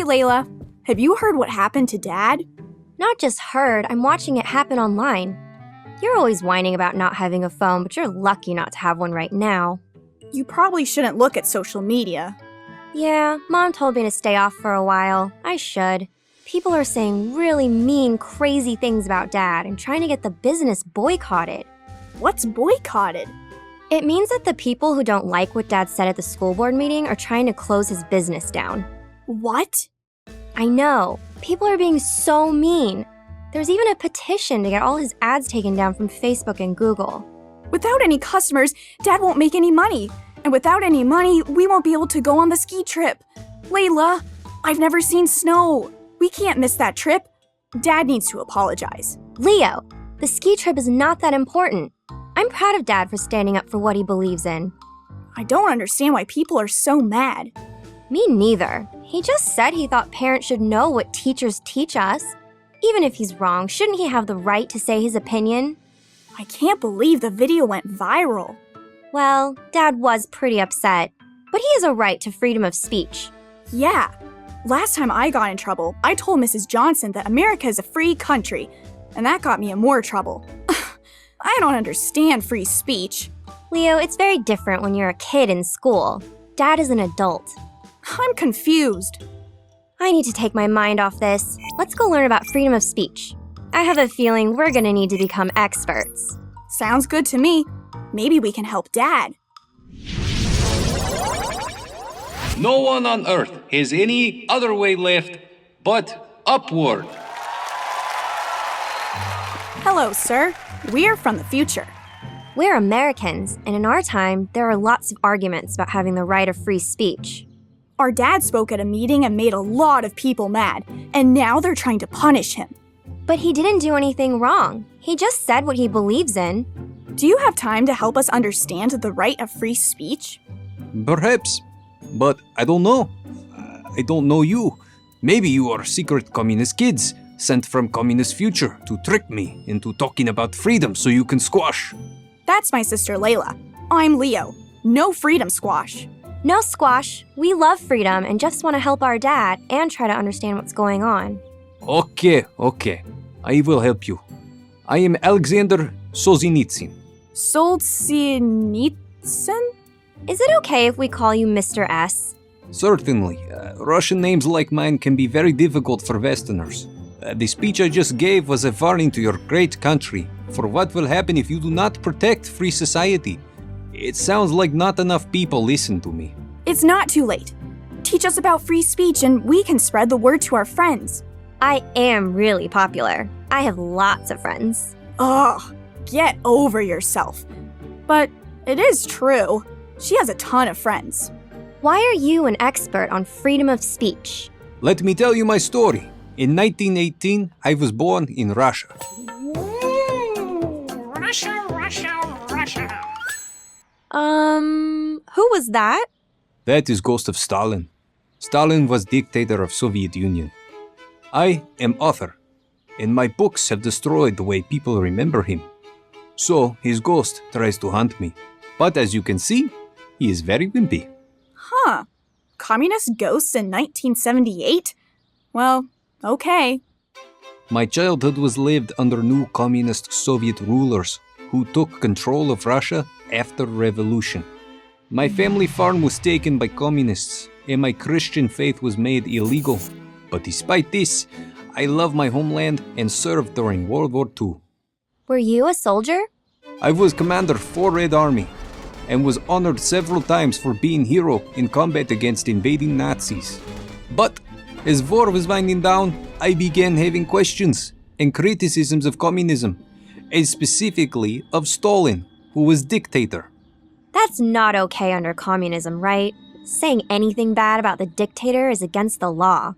Hey, Layla. Have you heard what happened to Dad? Not just heard, I'm watching it happen online. You're always whining about not having a phone, but you're lucky not to have one right now. You probably shouldn't look at social media. Yeah, Mom told me to stay off for a while. I should. People are saying really mean, crazy things about Dad and trying to get the business boycotted. What's boycotted? It means that the people who don't like what Dad said at the school board meeting are trying to close his business down. What? I know. People are being so mean. There's even a petition to get all his ads taken down from Facebook and Google. Without any customers, Dad won't make any money. And without any money, we won't be able to go on the ski trip. Layla, I've never seen snow. We can't miss that trip. Dad needs to apologize. Leo, the ski trip is not that important. I'm proud of Dad for standing up for what he believes in. I don't understand why people are so mad. Me neither. He just said he thought parents should know what teachers teach us. Even if he's wrong, shouldn't he have the right to say his opinion? I can't believe the video went viral. Well, Dad was pretty upset, but he has a right to freedom of speech. Yeah. Last time I got in trouble, I told Mrs. Johnson that America is a free country, and that got me in more trouble. I don't understand free speech. Leo, it's very different when you're a kid in school. Dad is an adult. I'm confused. I need to take my mind off this. Let's go learn about freedom of speech. I have a feeling we're gonna need to become experts. Sounds good to me. Maybe we can help Dad. No one on earth has any other way left but upward. Hello, sir. We're from the future. We're Americans, and in our time, there are lots of arguments about having the right of free speech. Our dad spoke at a meeting and made a lot of people mad, and now they're trying to punish him. But he didn't do anything wrong. He just said what he believes in. Do you have time to help us understand the right of free speech? Perhaps, but I don't know. I don't know you. Maybe you are secret communist kids sent from communist future to trick me into talking about freedom so you can squash. That's my sister Layla. I'm Leo. No freedom squash. No squash. We love freedom and just want to help our dad and try to understand what's going on. Okay. I will help you. I am Aleksandr Solzhenitsyn. Solzhenitsyn? Is it okay if we call you Mr. S? Certainly. Russian names like mine can be very difficult for Westerners. The speech I just gave was a warning to your great country for what will happen if you do not protect free society. It sounds like not enough people listen to me. It's not too late. Teach us about free speech and we can spread the word to our friends. I am really popular. I have lots of friends. Ugh, get over yourself. But it is true. She has a ton of friends. Why are you an expert on freedom of speech? Let me tell you my story. In 1918, I was born in Russia. Russia. Who was that? That is ghost of Stalin. Stalin was dictator of Soviet Union. I am author, and my books have destroyed the way people remember him. So his ghost tries to haunt me. But as you can see, he is very wimpy. Huh. Communist ghosts in 1978? Well, okay. My childhood was lived under new communist Soviet rulers who took control of Russia after revolution. My family farm was taken by communists, and my Christian faith was made illegal. But despite this, I love my homeland and served during World War II. Were you a soldier? I was commander for Red Army and was honored several times for being hero in combat against invading Nazis. But as war was winding down, I began having questions and criticisms of communism, and specifically of Stalin, who was dictator. That's not okay under communism, right? Saying anything bad about the dictator is against the law.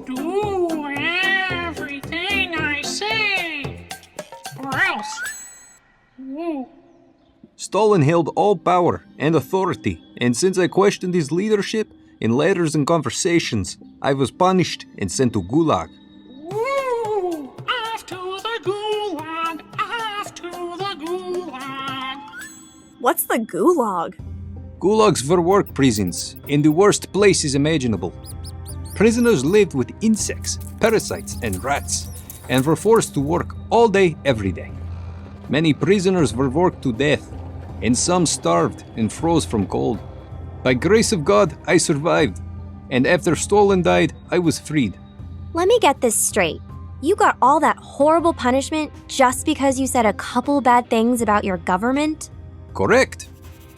Do everything I say, or else. Stalin held all power and authority, and since I questioned his leadership in letters and conversations, I was punished and sent to Gulag. Off to the gulag, off to the gulag. What's the gulag? Gulags were work prisons, in the worst places imaginable. Prisoners lived with insects, parasites, and rats, and were forced to work all day, every day. Many prisoners were worked to death, and some starved and froze from cold. By grace of God, I survived, and after Stalin died, I was freed. Let me get this straight. You got all that horrible punishment just because you said a couple bad things about your government? Correct.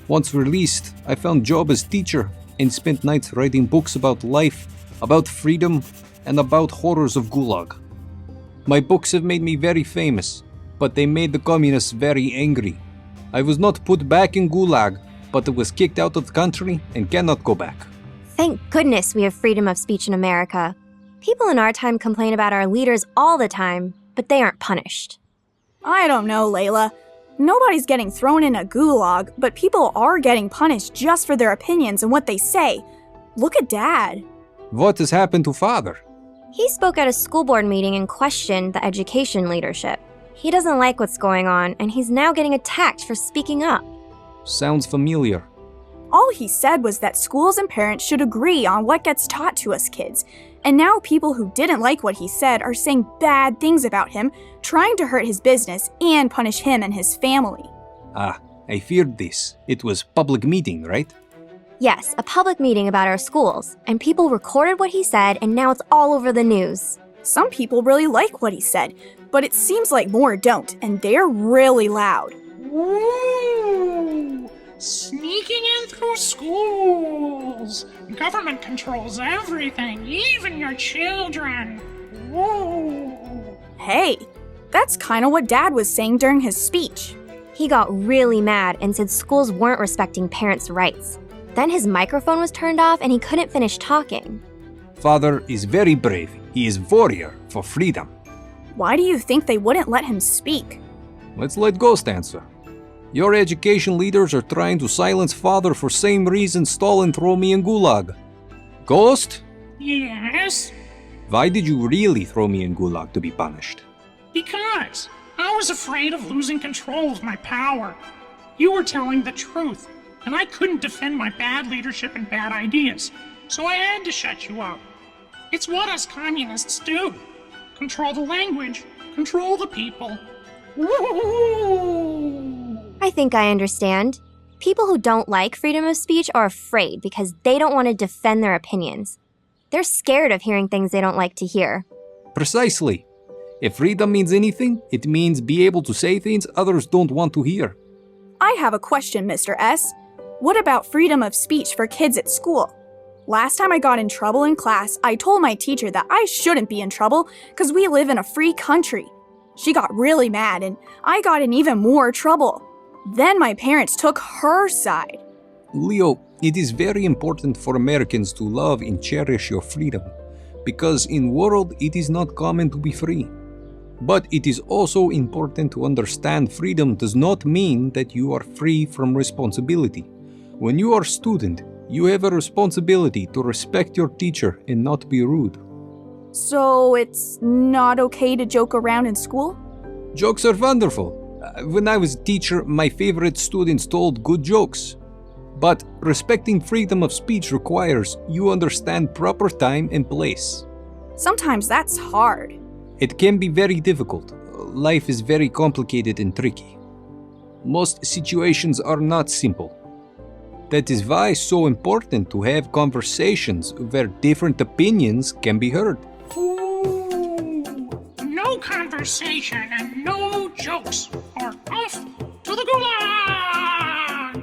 Once released, I found job as teacher and spent nights writing books about life, about freedom, and about horrors of Gulag. My books have made me very famous, but they made the communists very angry. I was not put back in Gulag, but I was kicked out of the country and cannot go back. Thank goodness we have freedom of speech in America. People in our time complain about our leaders all the time, but they aren't punished. I don't know, Layla. Nobody's getting thrown in a gulag, but people are getting punished just for their opinions and what they say. Look at Dad. What has happened to Father? He spoke at a school board meeting and questioned the education leadership. He doesn't like what's going on, and he's now getting attacked for speaking up. Sounds familiar. All he said was that schools and parents should agree on what gets taught to us kids. And now people who didn't like what he said are saying bad things about him, trying to hurt his business and punish him and his family. Ah, I feared this. It was public meeting, right? Yes, a public meeting about our schools, and people recorded what he said, and now it's all over the news. Some people really like what he said, but it seems like more don't, and they're really loud. Ooh, sneaking in through schools. Government controls everything, even your children. Ooh. Hey, that's kind of what Dad was saying during his speech. He got really mad and said schools weren't respecting parents' rights. Then his microphone was turned off and he couldn't finish talking. Father is very brave. He is warrior for freedom. Why do you think they wouldn't let him speak? Let's let Ghost answer. Your education leaders are trying to silence Father for same reason Stalin threw me in Gulag. Ghost? Yes? Why did you really throw me in Gulag to be punished? Because I was afraid of losing control of my power. You were telling the truth, and I couldn't defend my bad leadership and bad ideas, so I had to shut you up. It's what us communists do. Control the language, control the people. Woo! I think I understand. People who don't like freedom of speech are afraid because they don't want to defend their opinions. They're scared of hearing things they don't like to hear. Precisely. If freedom means anything, it means be able to say things others don't want to hear. I have a question, Mr. S. What about freedom of speech for kids at school? Last time I got in trouble in class, I told my teacher that I shouldn't be in trouble because we live in a free country. She got really mad and I got in even more trouble. Then my parents took her side. Leo, it is very important for Americans to love and cherish your freedom, because in world it is not common to be free. But it is also important to understand freedom does not mean that you are free from responsibility. When you are a student, you have a responsibility to respect your teacher and not be rude. So it's not okay to joke around in school? Jokes are wonderful. When I was a teacher, my favorite students told good jokes. But respecting freedom of speech requires you understand proper time and place. Sometimes that's hard. It can be very difficult. Life is very complicated and tricky. Most situations are not simple. That is why it's so important to have conversations where different opinions can be heard. Ooh, no conversation and no jokes, or off to the gulag!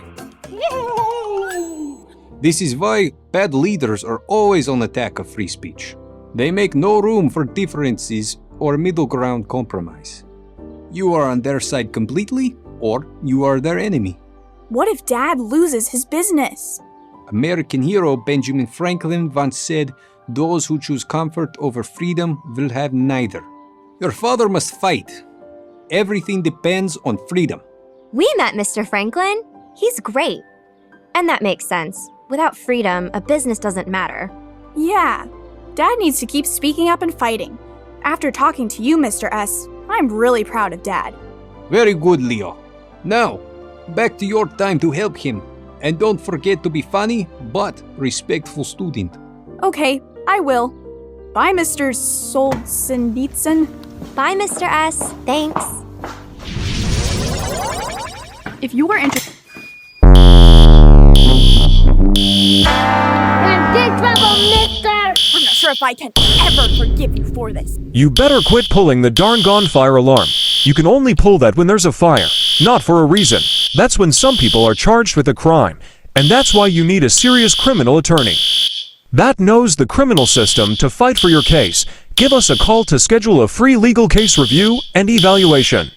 Woo! This is why bad leaders are always on attack of free speech. They make no room for differences or middle ground compromise. You are on their side completely, or you are their enemy. What if Dad loses his business? American hero Benjamin Franklin once said, "Those who choose comfort over freedom will have neither." Your father must fight. Everything depends on freedom. We met Mr. Franklin. He's great. And that makes sense. Without freedom, a business doesn't matter. Yeah, Dad needs to keep speaking up and fighting. After talking to you, Mr. S, I'm really proud of Dad. Very good, Leo. Now, back to your time to help him. And don't forget to be funny, but respectful student. Okay, I will. Bye, Mr. Solzhenitsyn. Bye, Mr. S. Thanks. If you were interested... I'm not sure if I can ever forgive you for this. You better quit pulling the darn gone fire alarm. You can only pull that when there's a fire, not for a reason. That's when some people are charged with a crime, and that's why you need a serious criminal attorney that knows the criminal system to fight for your case. Give us a call to schedule a free legal case review and evaluation.